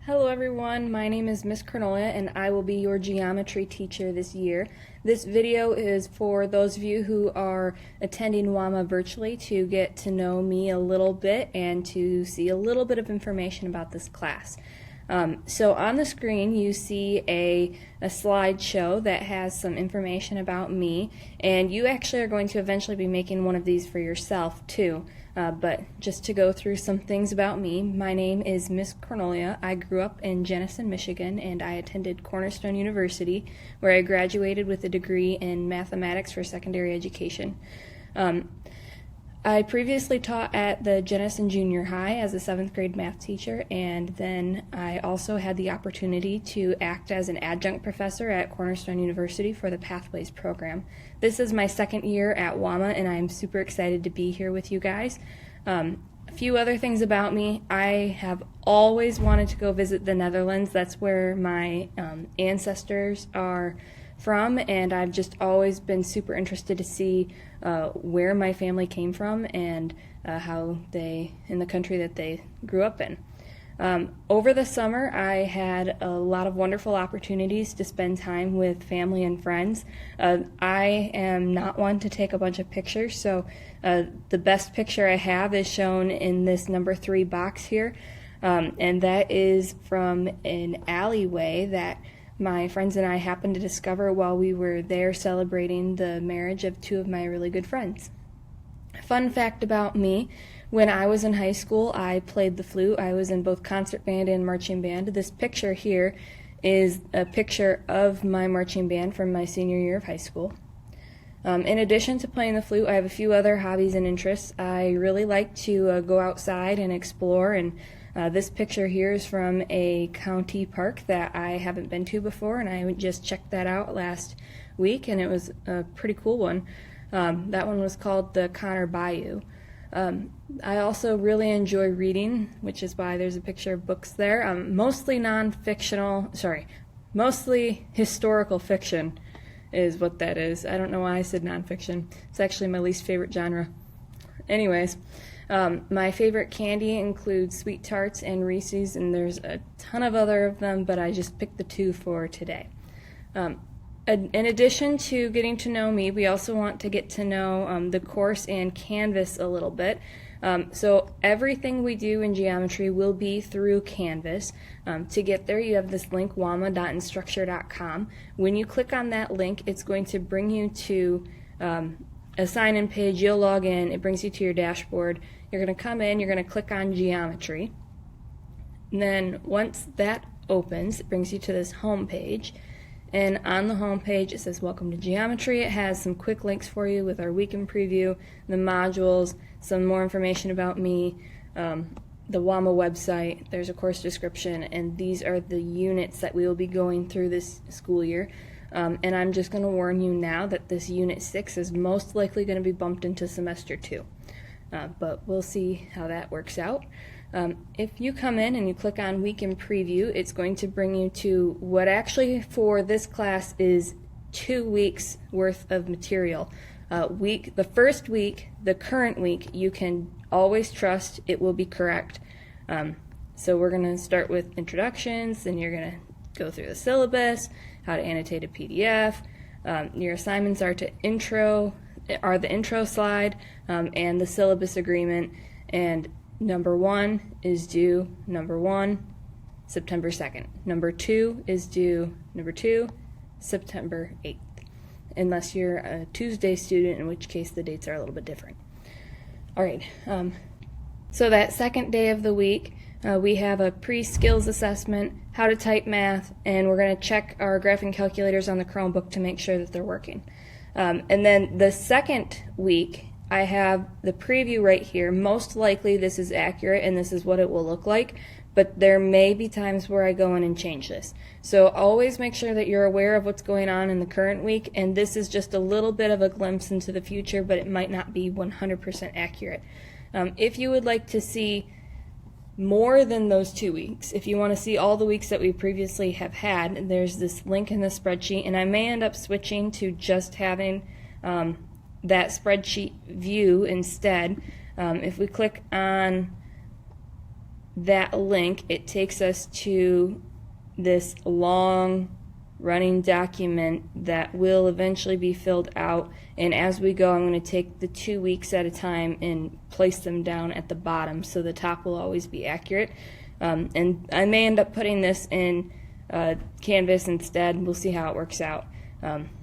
Hello everyone, my name is Miss Cornolia and I will be your geometry teacher this year. This video is for those of you who are attending WAMA virtually to get to know me a little bit and to see a little bit of information about this class. So on the screen you see a slideshow that has some information about me, and you actually are going to eventually be making one of these for yourself too. But just to go through some things about me, my name is Miss Cornolia. I grew up in Jenison, Michigan, and I attended Cornerstone University, where I graduated with a degree in mathematics for secondary education. I previously taught at the Jenison Junior High as a 7th grade math teacher, and then I also had the opportunity to act as an adjunct professor at Cornerstone University for the Pathways program. This is my second year at WAMA, and I'm super excited to be here with you guys. A few other things about me. I have always wanted to go visit the Netherlands. That's where my ancestors are from, and I've just always been super interested to see where my family came from and how they, in the country that they grew up in. Over the summer, I had a lot of wonderful opportunities to spend time with family and friends. I am not one to take a bunch of pictures, so the best picture I have is shown in this number 3 box here, and that is from an alleyway that my friends and I happened to discover while we were there celebrating the marriage of 2 of my really good friends. Fun fact about me, when I was in high school, I played the flute. I was in both concert band and marching band. This picture here is a picture of my marching band from my senior year of high school. In addition to playing the flute, I have a few other hobbies and interests. I really like to go outside and explore, and this picture here is from a county park that I haven't been to before, and I just checked that out last week, and it was a pretty cool one. That one was called the Connor Bayou. I also really enjoy reading, which is why there's a picture of books there. Mostly mostly historical fiction is what that is. I don't know why I said nonfiction. It's actually my least favorite genre. Anyways, my favorite candy includes Sweet Tarts and Reese's, and there's a ton of other of them, but I just picked the 2 for today. In addition to getting to know me, we also want to get to know the course and Canvas a little bit. So everything we do in geometry will be through Canvas. To get there, you have this link, wama.instructure.com. When you click on that link, it's going to bring you to a sign-in page. You'll log in. It brings you to your dashboard. You're going to come in. You're going to click on Geometry. And then once that opens, it brings you to this home page. And on the home page, it says Welcome to Geometry. It has some quick links for you with our week in preview, the modules, some more information about me, the WAMA website. There's a course description, and these are the units that we will be going through this school year. And I'm just going to warn you now that this Unit 6 is most likely going to be bumped into Semester 2. But we'll see how that works out. If you come in and you click on Week in Preview, it's going to bring you to what actually for this class is 2 weeks worth of material. The first week, the current week, you can always trust it will be correct. So we're going to start with introductions, then you're going to go through the syllabus, how to annotate a PDF. Your assignments are the intro slide and the syllabus agreement, and number 1 is due September 2nd. Number 2 is due September 8th, unless you're a Tuesday student, in which case the dates are a little bit different. All right, so that second day of the week, we have a pre-skills assessment, how to type math, and we're going to check our graphing calculators on the Chromebook to make sure that they're working. And then the second week, I have the preview right here. Most likely this is accurate and this is what it will look like, but there may be times where I go in and change this. So always make sure that you're aware of what's going on in the current week, and this is just a little bit of a glimpse into the future, but it might not be 100% accurate. If you would like to see more than those 2 weeks, if you want to see all the weeks that we previously have had, there's this link in the spreadsheet, and I may end up switching to just having that spreadsheet view instead. If we click on that link, it takes us to this long running document that will eventually be filled out, and as we go I'm going to take the 2 weeks at a time and place them down at the bottom so the top will always be accurate. And I may end up putting this in Canvas instead. We'll see how it works out.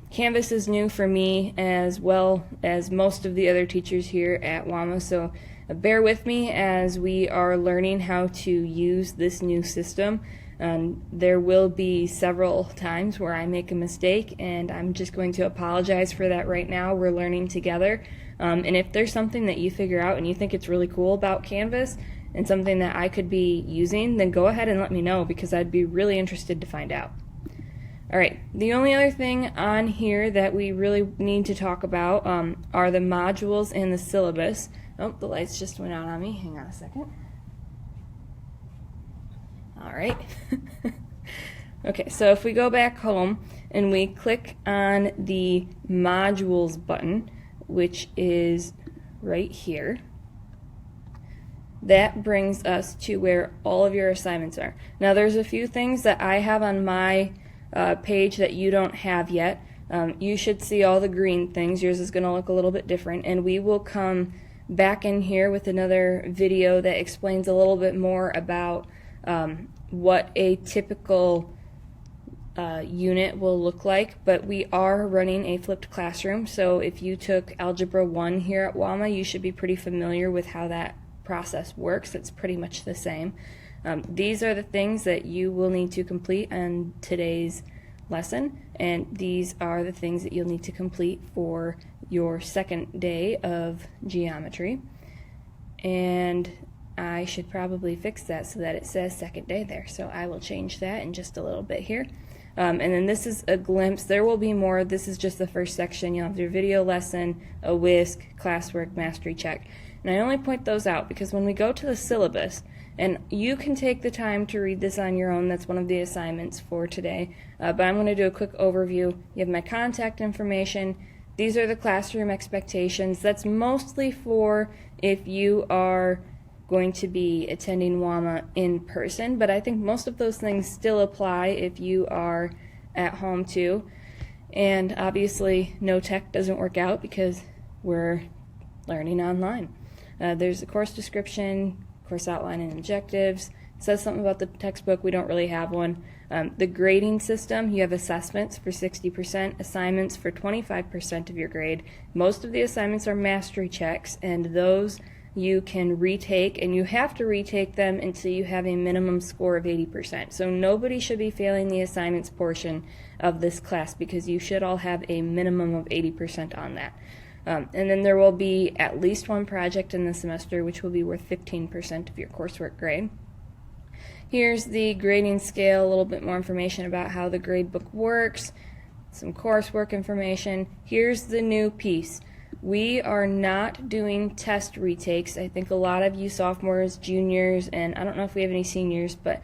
Canvas is new for me as well as most of the other teachers here at WAMA, so bear with me as we are learning how to use this new system. There will be several times where I make a mistake, and I'm just going to apologize for that right now. We're learning together. And if there's something that you figure out and you think it's really cool about Canvas and something that I could be using, then go ahead and let me know, because I'd be really interested to find out. Alright, the only other thing on here that we really need to talk about are the modules and the syllabus. Oh, the lights just went out on me. Hang on a second. Alright. Okay, so if we go back home and we click on the modules button, which is right here, that brings us to where all of your assignments are. Now there's a few things that I have on my page that you don't have yet. You should see all the green things. Yours is going to look a little bit different, and we will come back in here with another video that explains a little bit more about what a typical unit will look like. But we are running a flipped classroom, so if you took Algebra 1 here at WAMA, you should be pretty familiar with how that process works. It's pretty much the same. These are the things that you will need to complete on today's lesson, and these are the things that you'll need to complete for your second day of geometry. And I should probably fix that so that it says second day there, so I will change that in just a little bit here. And then this is a glimpse. There will be more. This is just the first section. You'll have your video lesson, a whisk, classwork, mastery check. And I only point those out because when we go to the syllabus, and you can take the time to read this on your own, that's one of the assignments for today, but I'm going to do a quick overview. You have my contact information. These are the classroom expectations. That's mostly for if you are going to be attending WAMA in person, but I think most of those things still apply if you are at home too. And obviously no tech doesn't work out because we're learning online. There's a course description, course outline and objectives. It says something about the textbook. We don't really have one. The grading system, you have assessments for 60%, assignments for 25% of your grade. Most of the assignments are mastery checks, and those you can retake, and you have to retake them until you have a minimum score of 80%. So nobody should be failing the assignments portion of this class because you should all have a minimum of 80% on that. And then there will be at least one project in the semester which will be worth 15% of your coursework grade. Here's the grading scale, a little bit more information about how the gradebook works, some coursework information. Here's the new piece. We are not doing test retakes. I think a lot of you sophomores, juniors, and I don't know if we have any seniors, but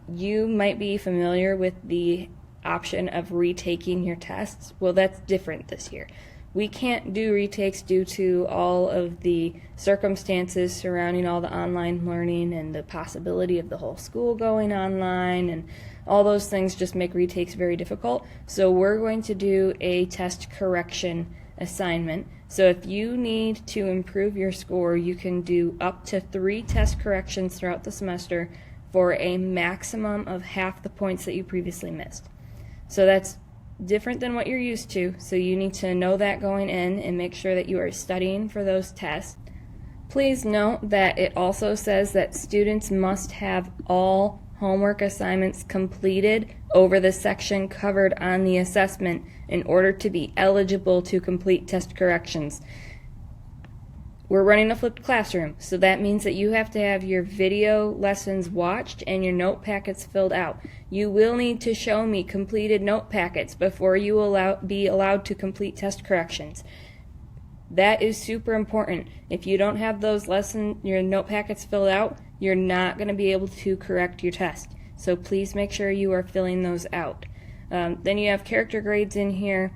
you might be familiar with the option of retaking your tests. Well, that's different this year. We can't do retakes due to all of the circumstances surrounding all the online learning and the possibility of the whole school going online, and all those things just make retakes very difficult. So we're going to do a test correction assignment. So if you need to improve your score, you can do up to 3 test corrections throughout the semester for a maximum of half the points that you previously missed. So that's different than what you're used to, so you need to know that going in and make sure that you are studying for those tests. Please note that it also says that students must have all homework assignments completed over the section covered on the assessment in order to be eligible to complete test corrections. We're running a flipped classroom, so that means that you have to have your video lessons watched and your note packets filled out. You will need to show me completed note packets before you will be allowed to complete test corrections. That is super important. If you don't have those your note packets filled out, you're not going to be able to correct your test. So please make sure you are filling those out. Then you have character grades in here.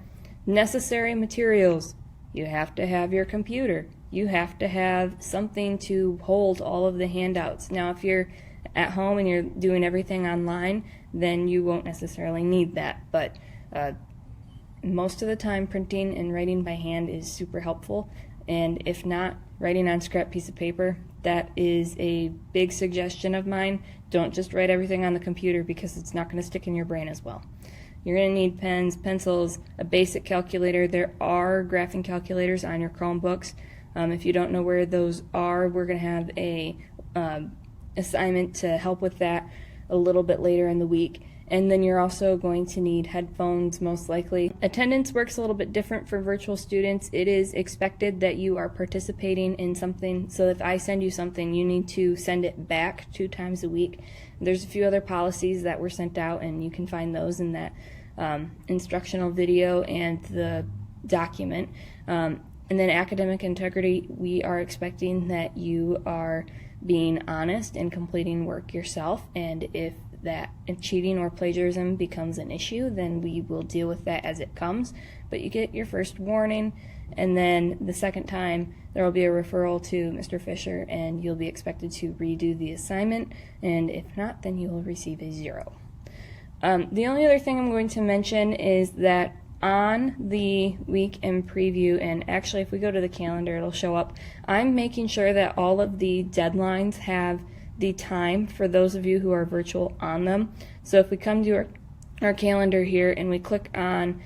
Necessary materials. You have to have your computer. you have to have something to hold all of the handouts. Now, if you're at home and you're doing everything online, then you won't necessarily need that, but most of the time printing and writing by hand is super helpful, and if not, writing on scrap piece of paper, that is a big suggestion of mine. Don't just write everything on the computer because it's not going to stick in your brain as well. You're going to need pens, pencils, a basic calculator. There are graphing calculators on your Chromebooks. If you don't know where those are, we're going to have a assignment to help with that a little bit later in the week. And then you're also going to need headphones, most likely. Attendance works a little bit different for virtual students. It is expected that you are participating in something. So if I send you something, you need to send it back 2 times a week. There's a few other policies that were sent out, and you can find those in that instructional video and the document. And then academic integrity, we are expecting that you are being honest and completing work yourself, and if cheating or plagiarism becomes an issue, then we will deal with that as it comes. But you get your first warning, and then the second time there will be a referral to Mr. Fisher, and you'll be expected to redo the assignment, and if not, then you will receive a 0. The only other thing I'm going to mention is that on the week in preview, and actually if we go to the calendar it'll show up, I'm making sure that all of the deadlines have the time for those of you who are virtual on them. So if we come to our calendar here and we click on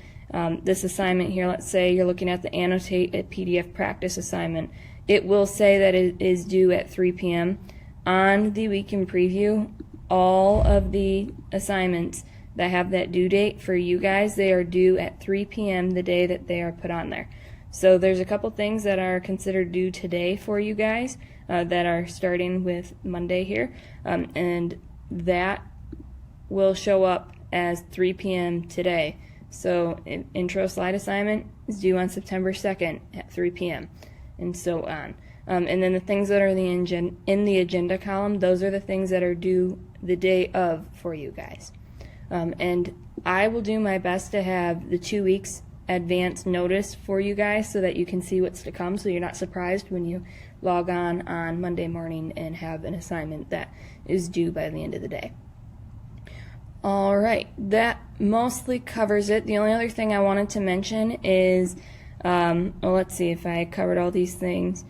this assignment here, let's say you're looking at the Annotate a PDF Practice assignment, it will say that it is due at 3 p.m. On the week in preview, all of the assignments that have that due date for you guys, they are due at 3 p.m. the day that they are put on there. So there's a couple things that are considered due today for you guys that are starting with Monday here, and that will show up as 3 p.m. today. So intro slide assignment is due on September 2nd at 3 p.m. and so on. And then the things that are in the agenda column, those are the things that are due the day of for you guys. And I will do my best to have the 2 weeks advance notice for you guys so that you can see what's to come, so you're not surprised when you log on Monday morning and have an assignment that is due by the end of the day. Alright, that mostly covers it. The only other thing I wanted to mention is, let's see if I covered all these things.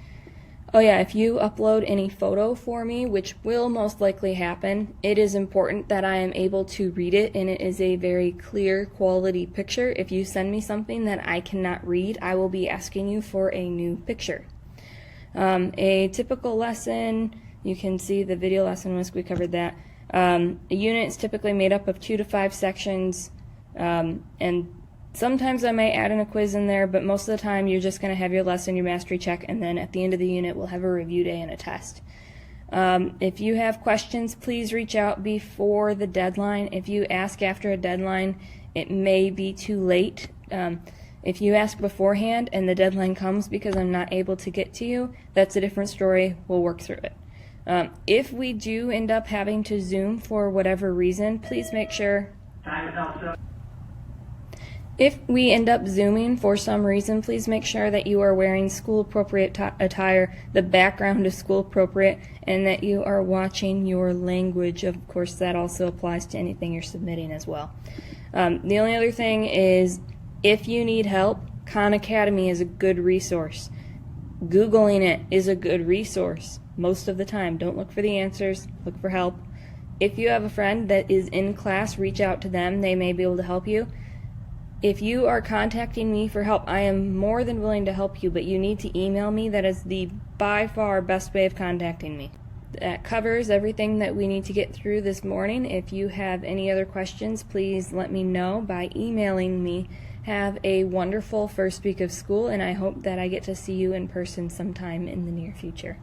Oh yeah, if you upload any photo for me, which will most likely happen, it is important that I am able to read it and it is a very clear quality picture. If you send me something that I cannot read, I will be asking you for a new picture. A typical lesson, you can see the video lesson list, we covered that. A unit is typically made up of 2 to 5 sections, and sometimes I may add in a quiz in there, but most of the time you're just going to have your lesson, your mastery check, and then at the end of the unit we'll have a review day and a test. If you have questions, please reach out before the deadline. If you ask after a deadline, it may be too late. If you ask beforehand and the deadline comes because I'm not able to get to you, that's a different story. We'll work through it. If we do end up having to Zoom for whatever reason, please make sure... If we end up Zooming for some reason, please make sure that you are wearing school-appropriate attire, the background is school-appropriate, and that you are watching your language. Of course, that also applies to anything you're submitting as well. The only other thing is, if you need help, Khan Academy is a good resource. Googling it is a good resource most of the time. Don't look for the answers, look for help. If you have a friend that is in class, reach out to them. They may be able to help you. If you are contacting me for help, I am more than willing to help you, but you need to email me. That is the by far best way of contacting me. That covers everything that we need to get through this morning. If you have any other questions, please let me know by emailing me. Have a wonderful first week of school, and I hope that I get to see you in person sometime in the near future.